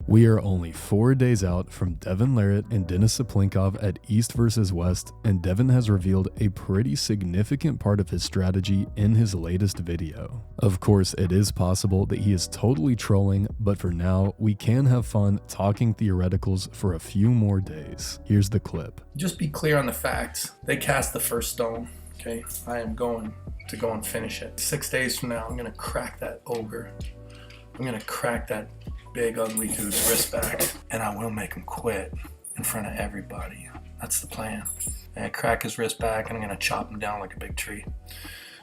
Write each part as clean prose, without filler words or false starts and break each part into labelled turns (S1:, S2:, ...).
S1: We are only 4 days out from Devon LARRATT and DENIS CYPLENKOV at East vs West, and Devon has revealed a pretty significant part of his strategy in his latest video. Of course, it is possible that he is totally trolling, but for now, we can have fun talking theoreticals for a few more days. Here's the clip.
S2: Just be clear on the facts. They cast the first stone, okay? I am going to go and finish it. 6 days from now, I'm gonna crack that ogre. I'm gonna crack that big ugly who's wrist back, and I will make him quit in front of everybody. That's the plan. And I crack his wrist back, and I'm gonna chop him down like a big tree.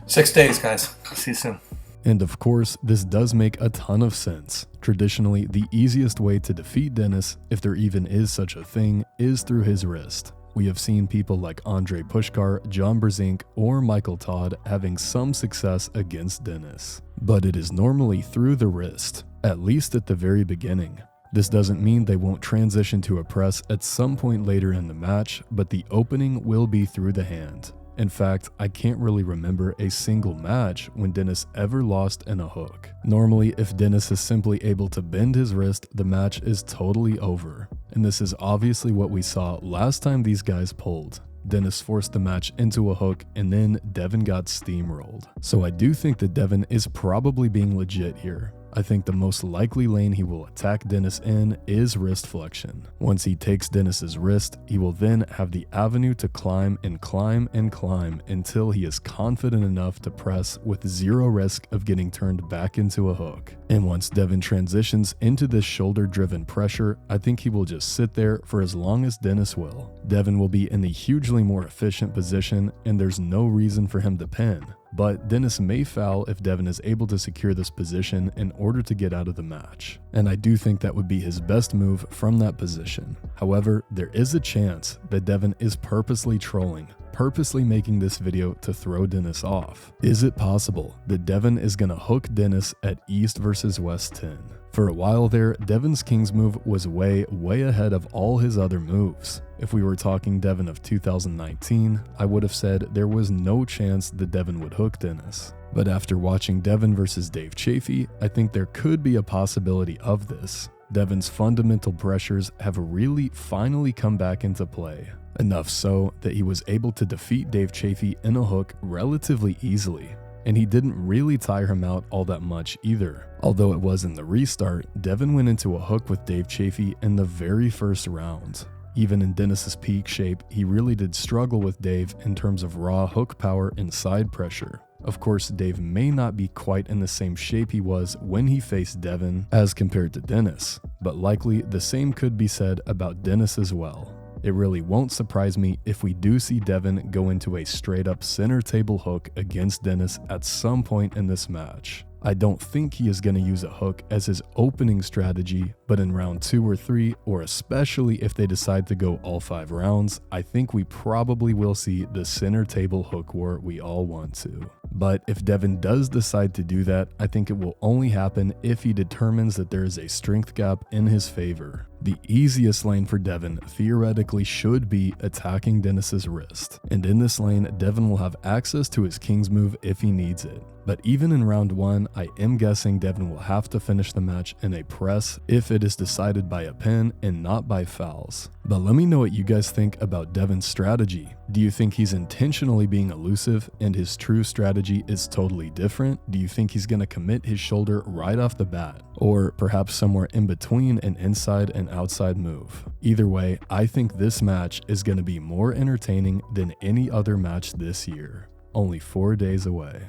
S2: 6 days, guys. See you soon.
S1: And of course, this does make a ton of sense. Traditionally, the easiest way to defeat DENIS, if there even is such a thing, is through his wrist. We have seen people like Andre Pushkar, John Brzezinski, or Michael Todd having some success against DENIS. But it is normally through the wrist, at least at the very beginning. This doesn't mean they won't transition to a press at some point later in the match, but the opening will be through the hand. In fact, I can't really remember a single match when DENIS ever lost in a hook. Normally, if DENIS is simply able to bend his wrist, the match is totally over. And this is obviously what we saw last time these guys pulled. DENIS forced the match into a hook, and then Devon got steamrolled. So I do think that Devon is probably being legit here. I think the most likely lane he will attack DENIS in is wrist flexion. Once he takes DENIS's wrist, he will then have the avenue to climb and climb and climb until he is confident enough to press with zero risk of getting turned back into a hook. And once Devon transitions into this shoulder-driven pressure, I think he will just sit there for as long as DENIS will. Devon will be in the hugely more efficient position, and there's no reason for him to pin. But DENIS may foul if Devon is able to secure this position in order to get out of the match. And I do think that would be his best move from that position. However, there is a chance that Devon is purposely trolling, purposely making this video to throw DENIS off. Is it possible that Devon is going to hook DENIS at East vs West 10? For a while there, Devon's King's move was way ahead of all his other moves. If we were talking Devon of 2019, I would have said there was no chance that Devon would hook DENIS. But after watching Devon versus Dave Chafee, I think there could be a possibility of this. Devon's fundamental pressures have really finally come back into play. Enough so that he was able to defeat Dave Chafee in a hook relatively easily. And he didn't really tire him out all that much either. Although it was in the restart, Devon went into a hook with Dave Chafee in the very first round. Even in DENIS's peak shape, he really did struggle with Dave in terms of raw hook power and side pressure. Of course, Dave may not be quite in the same shape he was when he faced Devon as compared to DENIS, but likely the same could be said about DENIS as well. It really won't surprise me if we do see Devon go into a straight up center table hook against DENIS at some point in this match. I don't think he is going to use a hook as his opening strategy, but in round 2 or 3, or especially if they decide to go all 5 rounds, I think we probably will see the center table hook war we all want to. But if Devon does decide to do that, I think it will only happen if he determines that there is a strength gap in his favor. The easiest lane for Devon theoretically should be attacking DENIS's wrist, and in this lane, Devon will have access to his King's move if he needs it. But even in round 1, I am guessing Devon will have to finish the match in a press if it is decided by a pin and not by fouls. But let me know what you guys think about Devon's strategy. Do you think he's intentionally being elusive and his true strategy is totally different? Do you think he's going to commit his shoulder right off the bat? Or perhaps somewhere in between an inside and outside move? Either way, I think this match is going to be more entertaining than any other match this year. Only 4 days away.